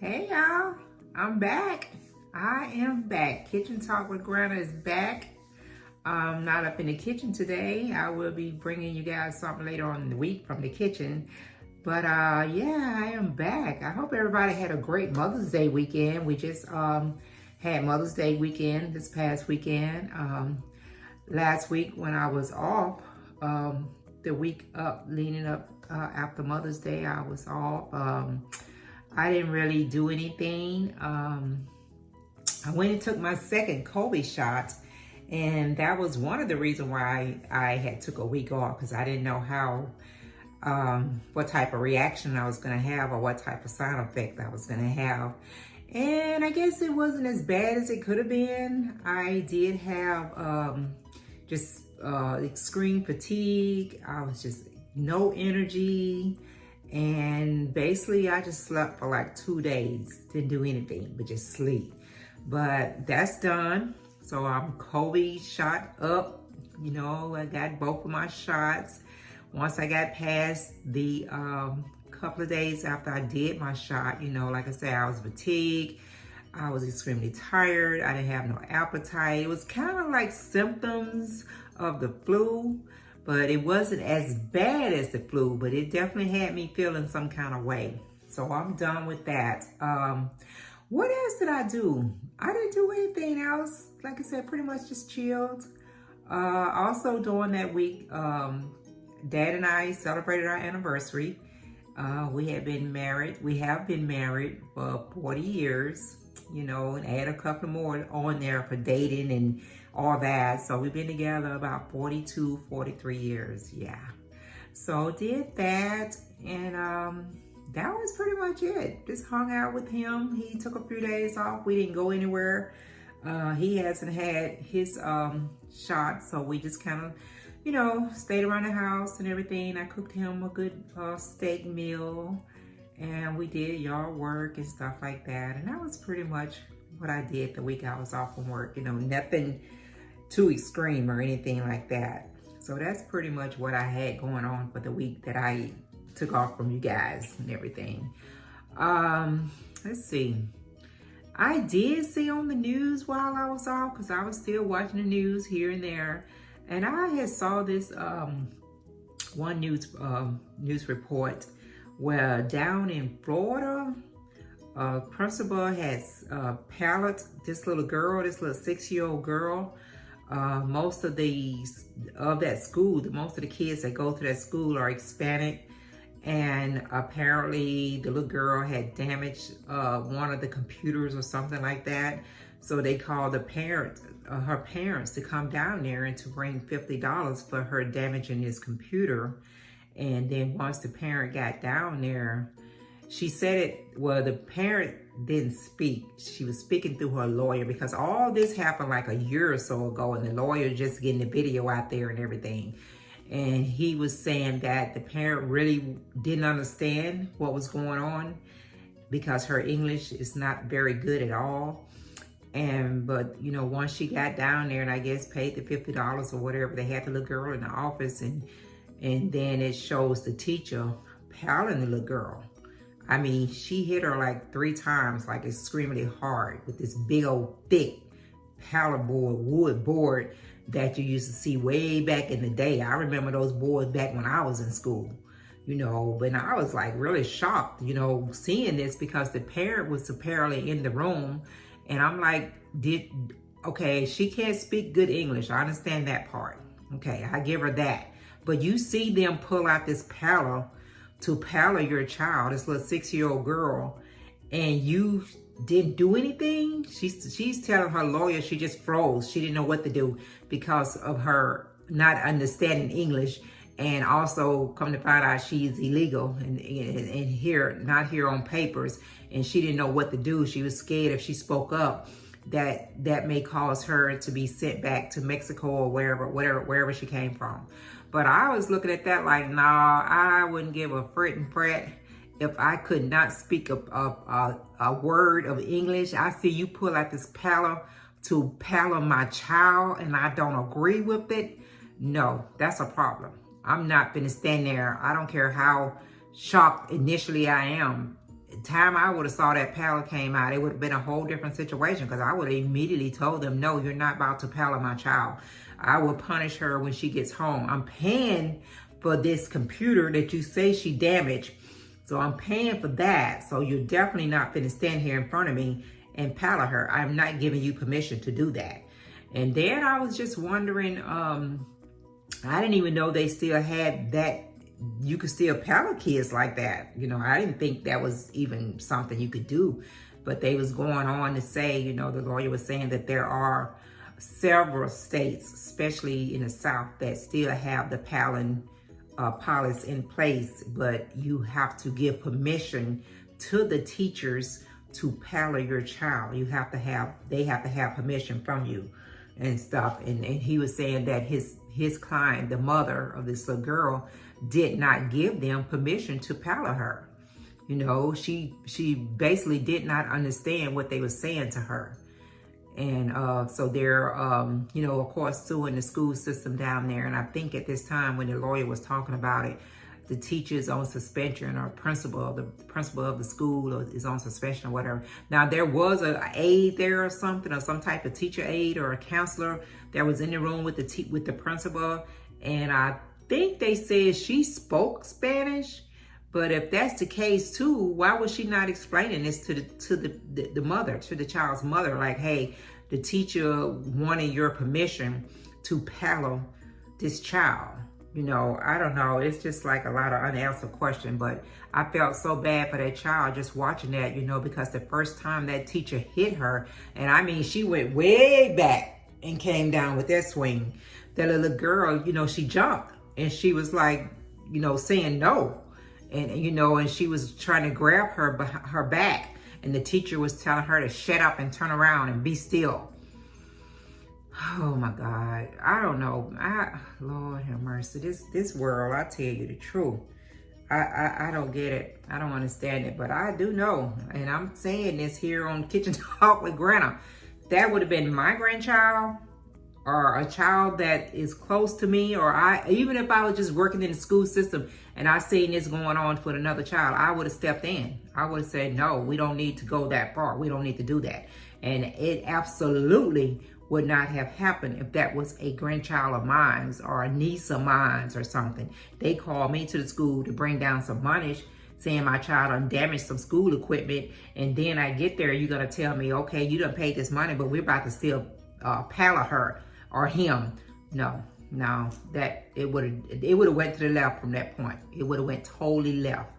Hey y'all, I'm back. I am back. Kitchen Talk with Granna is back. I'm not up in the kitchen today. I will be bringing you guys something later on in the week from the kitchen. But yeah, I am back. I hope everybody had a great Mother's Day weekend. We just had Mother's Day weekend this past weekend. Last week when I was off, the week up leading up after Mother's Day, I was off. I didn't really do anything. I went and took my second COVID shot, and that was one of the reasons why I had took a week off, because I didn't know how, what type of reaction I was gonna have or what type of side effect I was gonna have. And I guess it wasn't as bad as it could have been. I did have just extreme fatigue. I was just no energy. And basically I just slept for like 2 days. Didn't do anything but just sleep. But that's done. So I'm COVID shot up. You know, I got both of my shots. Once I got past the couple of days after I did my shot, you know, like I said, I was fatigued. I was extremely tired. I didn't have no appetite. It was kind of like symptoms of the flu, but it wasn't as bad as the flu, but it definitely had me feeling some kind of way. So I'm done with that. What else did I do? I didn't do anything else. Like I said, pretty much just chilled. Also during that week, Dad and I celebrated our anniversary. We have been married for 40 years, you know, and add a couple more on there for dating and all that. So we've been together about 42, 43 years. Yeah. So did that. And that was pretty much it. Just hung out with him. He took a few days off. We didn't go anywhere. He hasn't had his shot. So we just kind of, you know, stayed around the house and everything. I cooked him a good steak meal. And we did yard work and stuff like that. And that was pretty much what I did the week I was off from work. You know, nothing too extreme or anything like that. So that's pretty much what I had going on for the week that I took off from you guys and everything. Let's see. I did see on the news while I was off, because I was still watching the news here and there. And I had saw this one news report where down in Florida, principal has pallet this little 6-year-old girl. Most of that school, most of the kids that go to that school are Hispanic, and apparently the little girl had damaged one of the computers or something like that. So they called the her parents to come down there and to bring $50 for her damaging his computer. And then once the parent got down there, she said the parent didn't speak. She was speaking through her lawyer, because all this happened like a year or so ago, and the lawyer just getting the video out there and everything. And he was saying that the parent really didn't understand what was going on, because her English is not very good at all. But you know, once she got down there and I guess paid the $50 or whatever, they had the little girl in the office, and then it shows the teacher paddling the little girl. I mean, she hit her like 3 times, like extremely hard, with this big old thick pallet board, wood board that you used to see way back in the day. I remember those boards back when I was in school, you know, but I was like really shocked, you know, seeing this, because the parent was apparently in the room. And I'm like, okay, she can't speak good English. I understand that part. Okay, I give her that. But you see them pull out this paddle to paddle your child, this little 6-year-old girl, and you didn't do anything? She's telling her lawyer she just froze. She didn't know what to do because of her not understanding English, and also come to find out she's illegal and not here on papers, and she didn't know what to do. She was scared if she spoke up that may cause her to be sent back to Mexico or wherever she came from. But I was looking at that like, nah, I wouldn't give a fret and fret if I could not speak a word of English. I see you pull out this paddle to paddle my child and I don't agree with it. No, that's a problem. I'm not gonna stand there. I don't care how shocked initially I am. time I would have saw that paddle came out, it would have been a whole different situation, because I would have immediately told them, no, you're not about to paddle my child. I will punish her when she gets home. I'm paying for this computer that you say she damaged. So I'm paying for that. So you're definitely not going to stand here in front of me and paddle her. I'm not giving you permission to do that. And then I was just wondering, I didn't even know they still had that. You could still paddle kids like that. You know, I didn't think that was even something you could do. But they was going on to say, you know, the lawyer was saying that there are several states, especially in the South, that still have the paddling policy in place, but you have to give permission to the teachers to paddle your child. They have to have permission from you and stuff. And he was saying that his client, the mother of this little girl, did not give them permission to paddle her. You know, she basically did not understand what they were saying to her. And so they're, you know, of course, suing the school system down there. And I think at this time when the lawyer was talking about it, the teacher's on suspension, or the principal of the school is on suspension or whatever. Now, there was an aide there or something, or some type of teacher aide or a counselor that was in the room with the principal. And I think they said she spoke Spanish. But if that's the case too, why was she not explaining this to the mother, to the child's mother? Like, hey, the teacher wanted your permission to paddle this child. You know, I don't know. It's just like a lot of unanswered questions. But I felt so bad for that child just watching that, you know, because the first time that teacher hit her, and I mean, she went way back and came down with that swing. That little girl, you know, she jumped and she was like, you know, saying no. And, you know, and she was trying to grab her back. And the teacher was telling her to shut up and turn around and be still. Oh, my God. I don't know. Lord have mercy. This world, I tell you the truth. I don't get it. I don't understand it. But I do know. And I'm saying this here on Kitchen Talk with Granna. That would have been my grandchild, or a child that is close to me, or even if I was just working in the school system and I seen this going on with another child, I would have stepped in. I would have said, no, we don't need to go that far. We don't need to do that. And it absolutely would not have happened if that was a grandchild of mine or a niece of mine or something. They called me to the school to bring down some money, saying my child done damaged some school equipment. And then I get there, you're going to tell me, okay, you done paid this money, but we're about to still paddle her or him. No, that it would have went to the left from that point. It would have went totally left.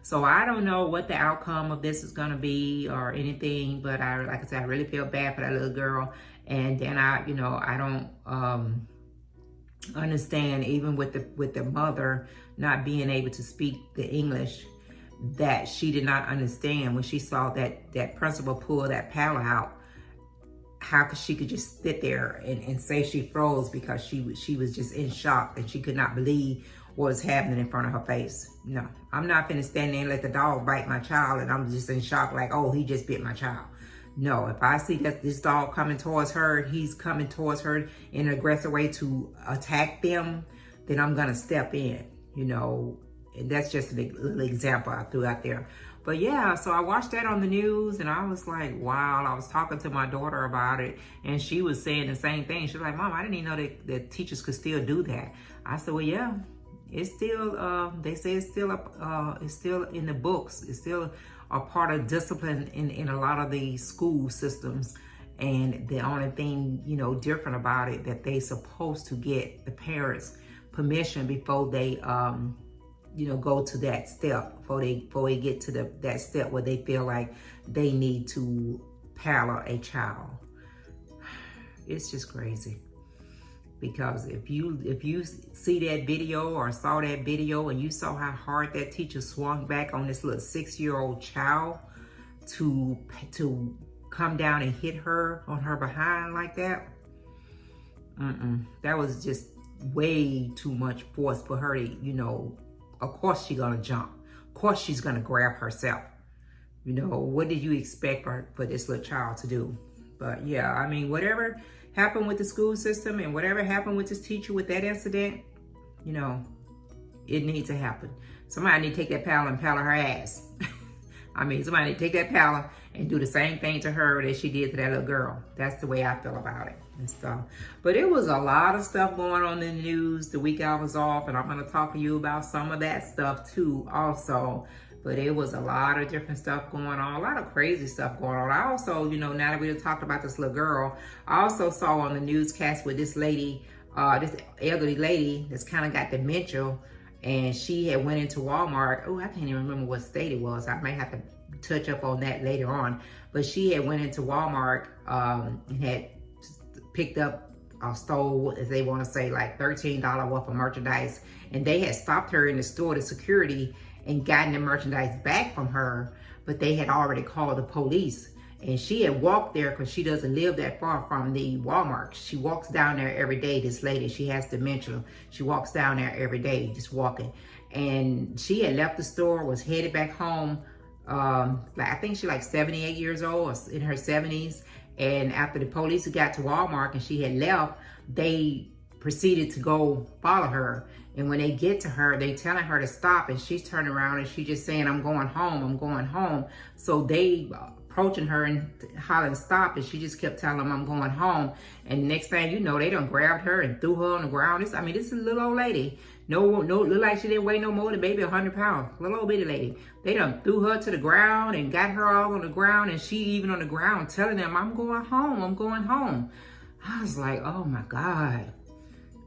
So I don't know what the outcome of this is going to be or anything, but like I said, I really feel bad for that little girl. And then I don't understand, even with the mother not being able to speak the English, that she did not understand when she saw that principal pull that paddle out. How could she just sit there and say she froze because she was just in shock and she could not believe what was happening in front of her face. No, I'm not gonna stand there and let the dog bite my child and I'm just in shock like, oh, he just bit my child. No, if I see that this dog coming towards her, he's coming towards her in an aggressive way to attack them, then I'm gonna step in, you know. And that's just a little example I threw out there. But yeah, so I watched that on the news and I was like, wow. I was talking to my daughter about it and she was saying the same thing. She was like, Mom, I didn't even know that teachers could still do that. I said, well, yeah, it's still, they say it's still in the books. It's still a part of discipline in a lot of the school systems. And the only thing, you know, different about it, that they supposed to get the parents' permission before they, you know, go to that step, before they get to that step where they feel like they need to paddle a child. It's just crazy. Because if you see that video or saw that video and you saw how hard that teacher swung back on this little 6-year-old child to come down and hit her on her behind like that, that was just way too much force for her to, you know. Of course she's gonna jump. Of course she's gonna grab herself. You know, what did you expect for this little child to do? But yeah, I mean, whatever happened with the school system and whatever happened with this teacher with that incident, you know, it needs to happen. Somebody need to take that paddle and paddle her ass. I mean, somebody take that pallet and do the same thing to her that she did to that little girl. That's the way I feel about it and stuff. But it was a lot of stuff going on in the news the week I was off, and I'm going to talk to you about some of that stuff too also. But it was a lot of different stuff going on, a lot of crazy stuff going on. I also, you know, now that we talked about this little girl, I also saw on the newscast with this lady, this elderly lady that's kind of got dementia, and she had went into Walmart. Oh, I can't even remember what state it was. I may have to touch up on that later on. But she had went into Walmart and had picked up or stole, as they want to say, like $13 worth of merchandise. And they had stopped her in the store, the security, and gotten the merchandise back from her, but they had already called the police. And she had walked there because she doesn't live that far from the Walmart. She walks down there every day, this lady. She has dementia. She walks down there every day, just walking. And she had left the store, was headed back home. I think she's like 78 years old, or in her 70s. And after the police got to Walmart and she had left, they proceeded to go follow her. And when they get to her, they telling her to stop, and she's turning around and she's just saying, I'm going home, I'm going home. So they approaching her and hollering stop, and she just kept telling them, I'm going home. And the next thing you know, they done grabbed her and threw her on the ground. This is a little old lady. No, look like she didn't weigh no more than maybe 100 pounds. Little old bitty lady. They done threw her to the ground and got her all on the ground, and she even on the ground telling them, I'm going home, I'm going home. I was like, oh my God.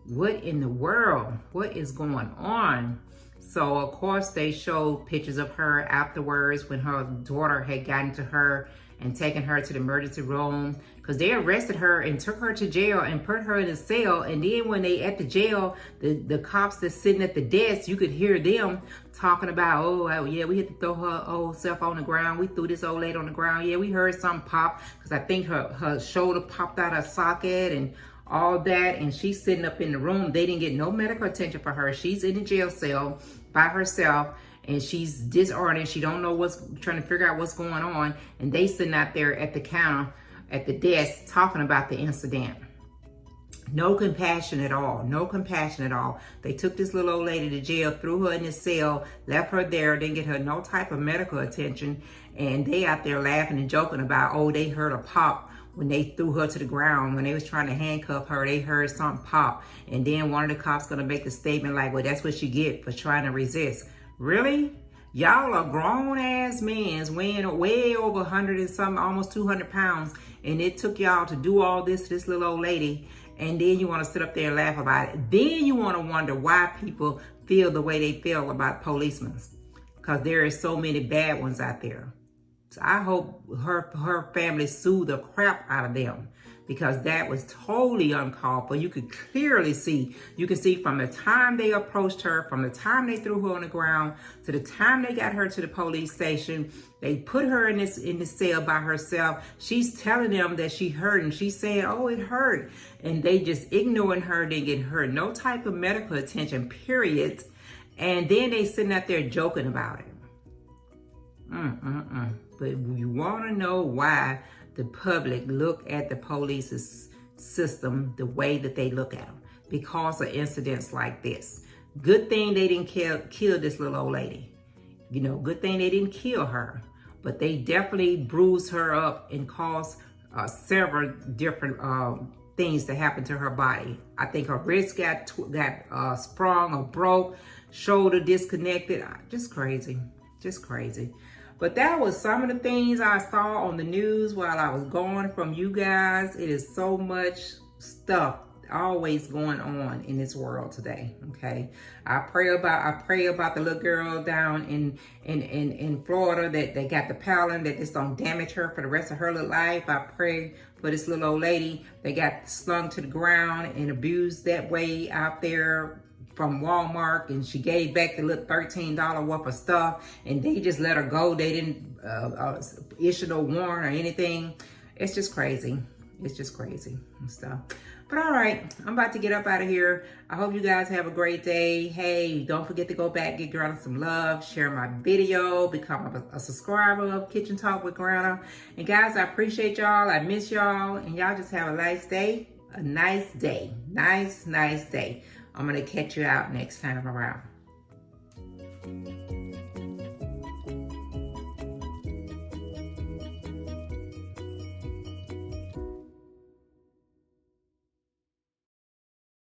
What in the world? What is going on? So, of course, they showed pictures of her afterwards when her daughter had gotten to her and taken her to the emergency room, because they arrested her and took her to jail and put her in a cell. And then when they at the jail, the cops that's sitting at the desk, you could hear them talking about, oh yeah, we had to throw her old self on the ground. We threw this old lady on the ground. Yeah, we heard something pop, because I think her shoulder popped out of socket and all that, and she's sitting up in the room. They didn't get no medical attention for her. She's in the jail cell by herself, and she's disoriented. She don't know trying to figure out what's going on, and they sitting out there at the counter, at the desk, talking about the incident. No compassion at all. No compassion at all. They took this little old lady to jail, threw her in the cell, left her there, didn't get her no type of medical attention, and they out there laughing and joking about, oh, they heard a pop when they threw her to the ground. When they was trying to handcuff her, they heard something pop. And then one of the cops gonna make the statement like, well, that's what you get for trying to resist. Really? Y'all are grown ass men weighing way over 100 and something, almost 200 pounds. And it took y'all to do all this to this little old lady. And then you wanna sit up there and laugh about it. Then you wanna wonder why people feel the way they feel about policemen. Because there is so many bad ones out there. So I hope her family sue the crap out of them, because that was totally uncalled for. You could clearly see, you can see from the time they approached her, from the time they threw her on the ground, to the time they got her to the police station, they put her in the cell by herself. She's telling them that she hurt, and she's saying, oh, it hurt. And they just ignoring her, they get her no type of medical attention, period. And then they sitting out there joking about it. But you want to know why the public look at the police's system the way that they look at them, because of incidents like this. Good thing they didn't kill this little old lady. You know, good thing they didn't kill her, but they definitely bruised her up and caused several different things to happen to her body. I think her wrist got sprung or broke, shoulder disconnected. Just crazy, just crazy. But that was some of the things I saw on the news while I was gone from you guys. It is so much stuff always going on in this world today. Okay, I pray about the little girl down in Florida that they got the pollen, that this don't damage her for the rest of her little life. I pray for this little old lady that got slung to the ground and abused that way out there from Walmart, and she gave back the little $13 worth of stuff, and they just let her go. They didn't issue no warrant or anything. It's just crazy. It's just crazy and stuff. But all right, I'm about to get up out of here. I hope you guys have a great day. Hey, don't forget to go back, give Granna some love, share my video, become a subscriber of Kitchen Talk with Granna. And guys, I appreciate y'all. I miss y'all. And y'all just have a nice day. A nice day. Nice day. I'm going to catch you out next time around.